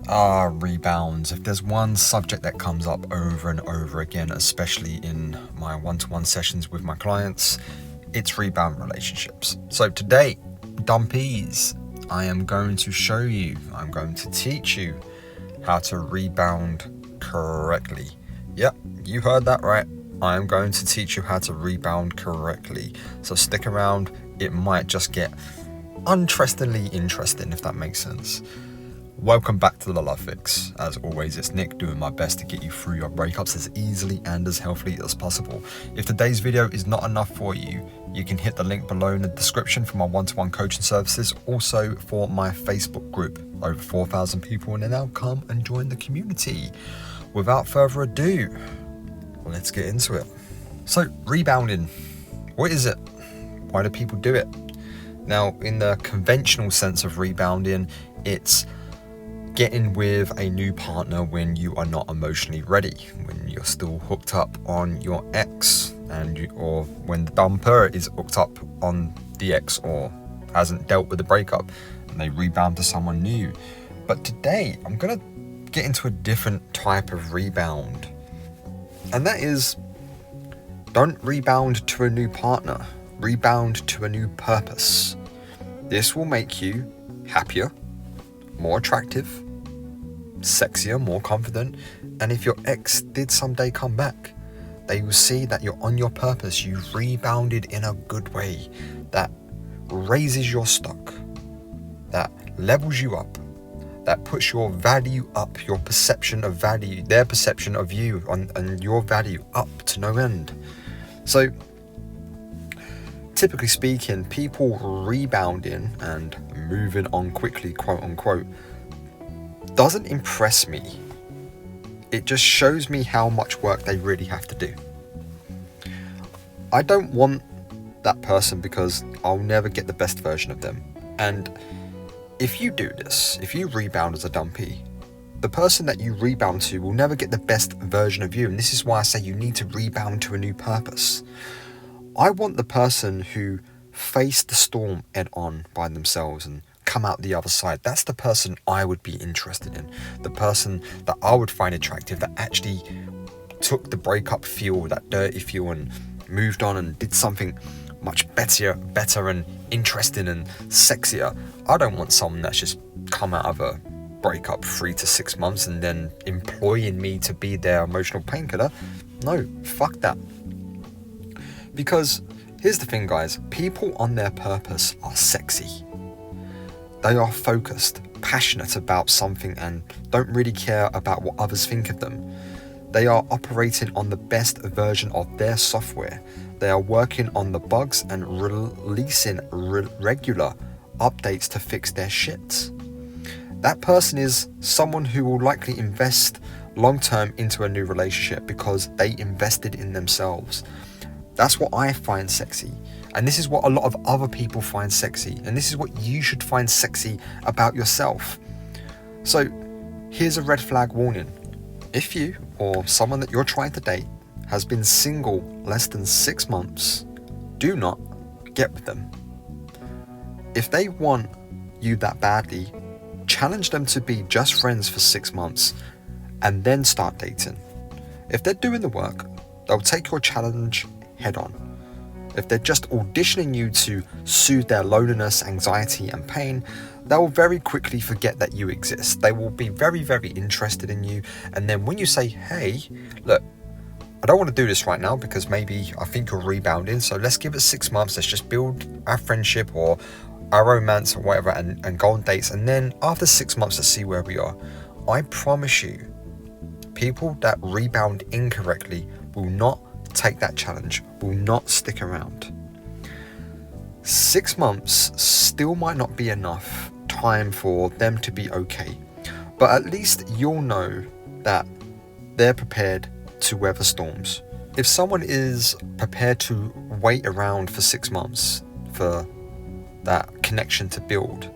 Rebounds. If there's one subject that comes up over and over again, especially in my one-to-one sessions with my clients, it's rebound relationships. So today, dumpies, I am going to teach you how to rebound correctly. Yep, you heard that right. I am going to teach you how to rebound correctly. So stick around. It might just get interestingly interesting, if that makes sense. Welcome back to The Love Fix. As always, it's Nick doing my best to get you through your breakups as easily and as healthily as possible. If today's video is not enough for you, you can hit the link below in the description for my one-to-one coaching services, also for my Facebook group. Over 4,000 people in it now. Come and join the community. Without further ado, let's get into it. So, rebounding. What is it? Why do people do it? Now, in the conventional sense of rebounding, it's getting with a new partner when you are not emotionally ready, when you're still hooked up on your ex, or when the dumper is hooked up on the ex or hasn't dealt with the breakup and they rebound to someone new. But today I'm gonna get into a different type of rebound, and that is, don't rebound to a new partner, rebound to a new purpose. This will make you happier, more attractive, sexier, more confident, and if your ex did someday come back, they will see that you're on your purpose. You've rebounded in a good way that raises your stock, that levels you up, that puts your value up, your perception of value, their perception of you and your value up to no end. So typically speaking, people rebounding and moving on quickly, quote unquote, doesn't impress me. It just shows me how much work they really have to do. I don't want that person because I'll never get the best version of them. And if you do this, if you rebound as a dumpy, the person that you rebound to will never get the best version of you. And this is why I say you need to rebound to a new purpose. I want the person who faced the storm head on by themselves and come out the other side. That's the person I would be interested in. The person that I would find attractive, that actually took the breakup feel, that dirty feel, and moved on and did something much better and interesting and sexier. I don't want someone that's just come out of a breakup 3 to 6 months and then employing me to be their emotional painkiller. No, fuck that. Because here's the thing, guys, people on their purpose are sexy. They are focused, passionate about something, and don't really care about what others think of them. They are operating on the best version of their software. They are working on the bugs and releasing regular updates to fix their shit. That person is someone who will likely invest long-term into a new relationship because they invested in themselves. That's what I find sexy. And this is what a lot of other people find sexy. And this is what you should find sexy about yourself. So here's a red flag warning. If you or someone that you're trying to date has been single less than 6 months, do not get with them. If they want you that badly, challenge them to be just friends for 6 months and then start dating. If they're doing the work, they'll take your challenge head on. If they're just auditioning you to soothe their loneliness, anxiety, and pain, they will very quickly forget that you exist. They will be very, very interested in you. And then when you say, hey, look, I don't want to do this right now because maybe I think you're rebounding, so let's give it 6 months. Let's just build our friendship or our romance or whatever and go on dates. And then after 6 months, let's see where we are. I promise you, people that rebound incorrectly will not take that challenge, will not stick around. 6 months still might not be enough time for them to be okay, but at least you'll know that they're prepared to weather storms. If someone is prepared to wait around for 6 months for that connection to build,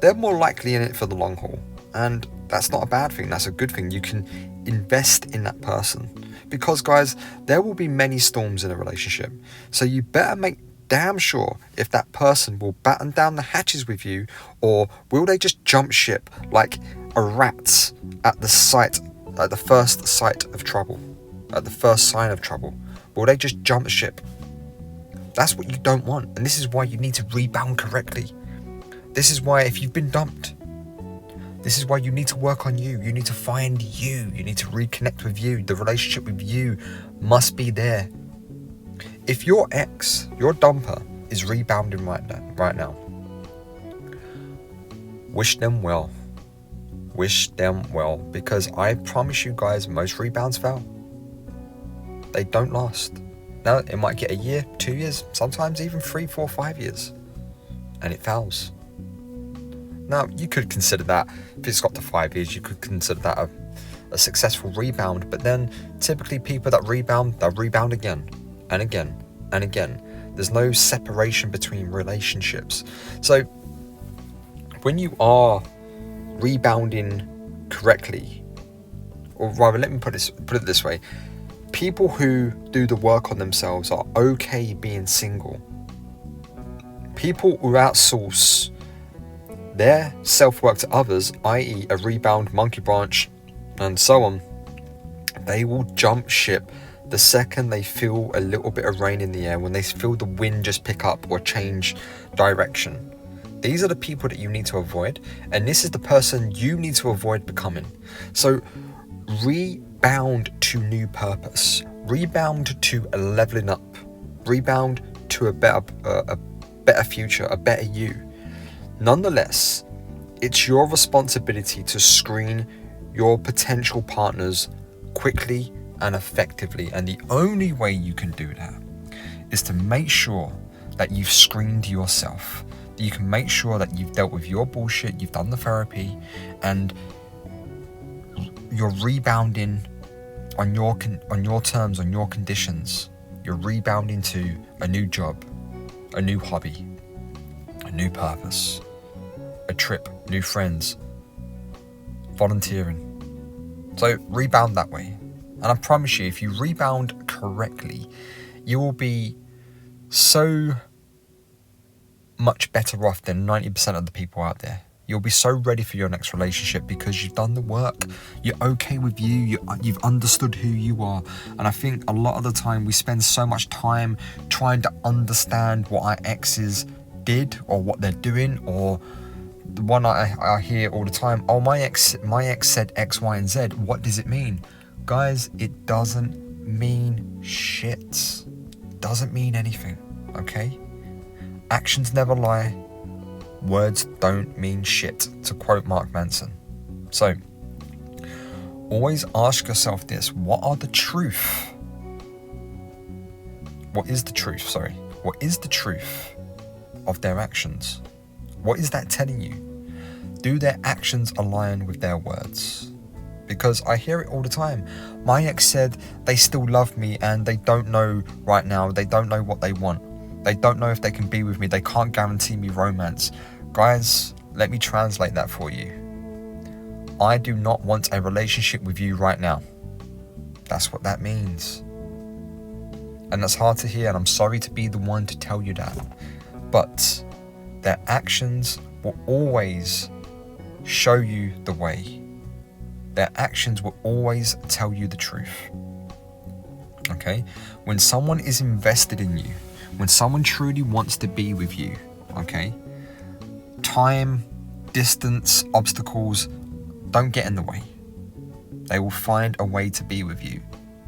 they're more likely in it for the long haul. And that's not a bad thing, that's a good thing. You can invest in that person. Because guys, there will be many storms in a relationship. So you better make damn sure if that person will batten down the hatches with you, or will they just jump ship like a rat at the first sight of trouble, at the first sign of trouble. Will they just jump ship? That's what you don't want, and this is why you need to rebound correctly. This is why, if you've been dumped, this is why you need to work on you. You need to find you. You need to reconnect with you. The relationship with you must be there. If your ex, your dumper, is rebounding right now, wish them well. Wish them well, because I promise you guys, most rebounds fail. They don't last. Now, it might get a year, 2 years, sometimes even 3, 4, 5 years, and it fails. Now, you could consider that, if it's got to 5 years, you could consider that a successful rebound, but then typically people that rebound, they'll rebound again and again and again. There's no separation between relationships. So when you are rebounding correctly, or rather, let me put it this way, people who do the work on themselves are okay being single. People who outsource their self-work to others, i.e. a rebound, monkey branch, and so on, they will jump ship the second they feel a little bit of rain in the air, when they feel the wind just pick up or change direction. These are the people that you need to avoid, and this is the person you need to avoid becoming. So rebound to new purpose, rebound to a leveling up, rebound to a better future, a better you. Nonetheless, it's your responsibility to screen your potential partners quickly and effectively, and the only way you can do that is to make sure that you've screened yourself. You can make sure that you've dealt with your bullshit, you've done the therapy, and you're rebounding on your terms, on your conditions. You're rebounding to a new job, a new hobby, a new purpose, a trip, new friends, volunteering. So rebound that way. And I promise you, if you rebound correctly, you will be so much better off than 90% of the people out there. You'll be so ready for your next relationship because you've done the work. You're okay with you. You've understood who you are. And I think a lot of the time we spend so much time trying to understand what our exes did or what they're doing, or the one I hear all the time, oh, my ex said X, Y, and Z. What does it mean? Guys, it doesn't mean shit. It doesn't mean anything, okay? Actions never lie. Words don't mean shit, to quote Mark Manson. So, always ask yourself this: what is the truth? What is the truth of their actions? What is that telling you? Do their actions align with their words? Because I hear it all the time. My ex said they still love me and they don't know right now. They don't know what they want. They don't know if they can be with me. They can't guarantee me romance. Guys, let me translate that for you. I do not want a relationship with you right now. That's what that means. And that's hard to hear, and I'm sorry to be the one to tell you that. But their actions will always show you the way. Their actions will always tell you the truth. Okay? When someone is invested in you, when someone truly wants to be with you, okay? Time, distance, obstacles don't get in the way. They will find a way to be with you,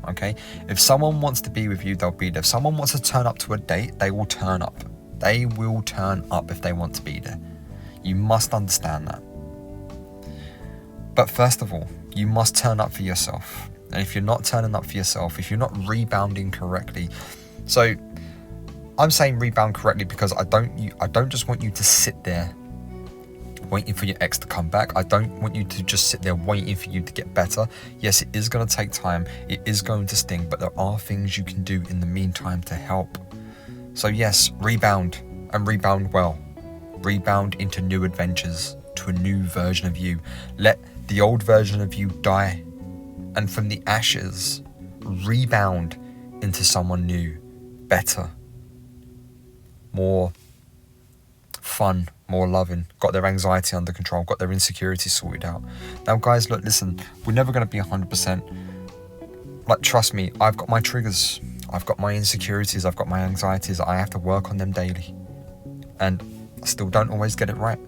okay? If someone wants to be with you, they'll be there. If someone wants to turn up to a date, they will turn up. They will turn up if they want to be there. You must understand that. But first of all, you must turn up for yourself. And if you're not turning up for yourself, if you're not rebounding correctly, so I'm saying rebound correctly because I don't just want you to sit there waiting for your ex to come back. I don't want you to just sit there waiting for you to get better. Yes, it is going to take time. It is going to sting, but there are things you can do in the meantime to help. So yes, rebound, and rebound well. Rebound into new adventures, to a new version of you. Let the old version of you die, and from the ashes, rebound into someone new, better, more fun, more loving, got their anxiety under control, got their insecurities sorted out. Now guys, look, listen, we're never going to be 100%. Like, trust me, I've got my triggers, I've got my insecurities, I've got my anxieties. I have to work on them daily, and I still don't always get it right.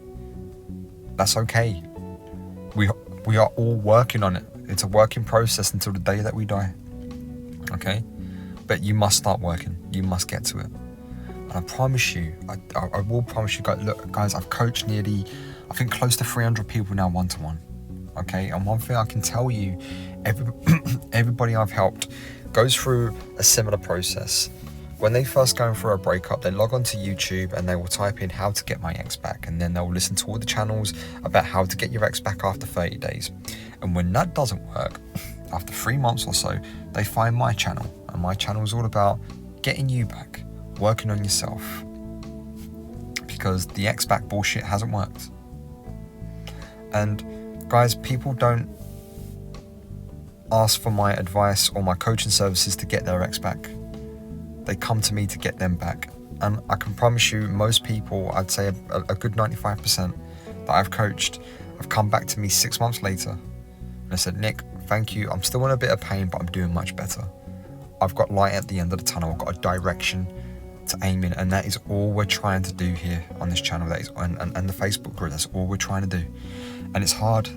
That's okay. We are all working on it. It's a working process until the day that we die. Okay? But you must start working. You must get to it. And I promise you, I will promise you guys, look guys, I've coached nearly, I think close to 300 people now one-to-one. Okay? And one thing I can tell you, everybody I've helped goes through a similar process. When they first go through a breakup, they log onto YouTube and they will type in how to get my ex back, and then they'll listen to all the channels about how to get your ex back after 30 days. And when that doesn't work, after 3 months or so, they find my channel, and my channel is all about getting you back, working on yourself, because the ex back bullshit hasn't worked. And guys, people don't ask for my advice or my coaching services to get their ex back. They come to me to get them back. And I can promise you, most people, I'd say a good 95% that I've coached, have come back to me 6 months later and I said, Nick, thank you, I'm still in a bit of pain, but I'm doing much better. I've got light at the end of the tunnel, I've got a direction to aim in, and that is all we're trying to do here on this channel. That is, and the Facebook group, that's all we're trying to do. And it's hard,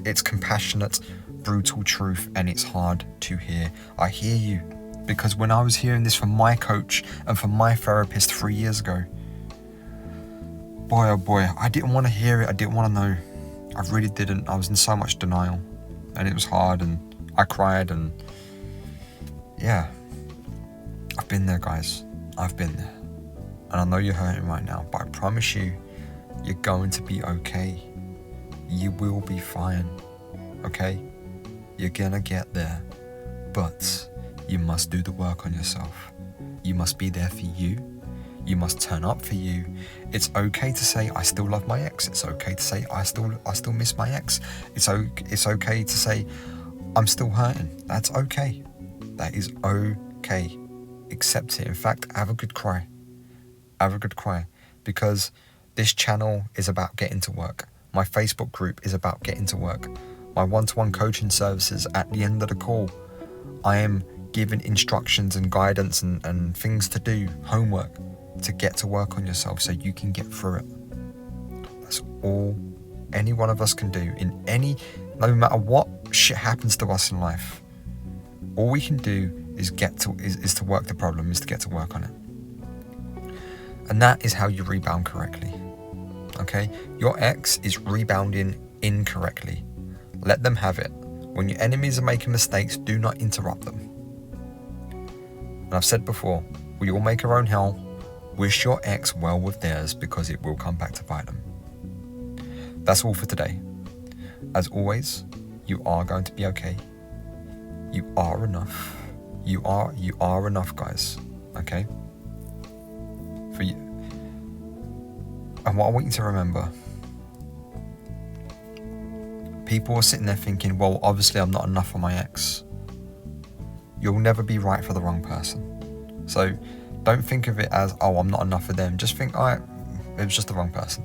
it's compassionate, brutal truth, and it's hard to hear. I hear you, because when I was hearing this from my coach and from my therapist 3 years ago, boy oh boy, I didn't want to hear it, I didn't want to know. I really didn't. I was in so much denial, and it was hard, and I cried, and yeah, I've been there guys, I've been there. And I know you're hurting right now, but I promise you, you're going to be okay. You will be fine, okay? You're gonna get there, but you must do the work on yourself. You must be there for you. You must turn up for you. It's okay to say, I still love my ex. It's okay to say, I still miss my ex. It's okay to say, I'm still hurting. That's okay. That is okay. Accept it. In fact, have a good cry. Have a good cry. Because this channel is about getting to work. My Facebook group is about getting to work. My one-to-one coaching services, at the end of the call, I am given instructions and guidance and things to do, homework, to get to work on yourself so you can get through it. That's all any one of us can do no matter what shit happens to us in life. All we can do is is to work the problem, is to get to work on it. And that is how you rebound correctly. Okay? Your ex is rebounding incorrectly. Let them have it. When your enemies are making mistakes, do not interrupt them. And I've said before, we all make our own hell. Wish your ex well with theirs, because it will come back to bite them. That's all for today. As always, you are going to be okay. You are enough. You are enough, guys. Okay? For you. And what I want you to remember, people are sitting there thinking, well, obviously I'm not enough for my ex. You'll never be right for the wrong person. So don't think of it as, oh, I'm not enough for them. Just think, all right, it was just the wrong person.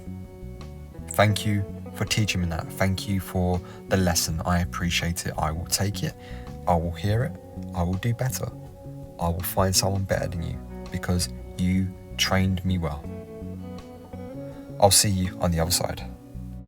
Thank you for teaching me that. Thank you for the lesson. I appreciate it. I will take it. I will hear it. I will do better. I will find someone better than you, because you trained me well. I'll see you on the other side.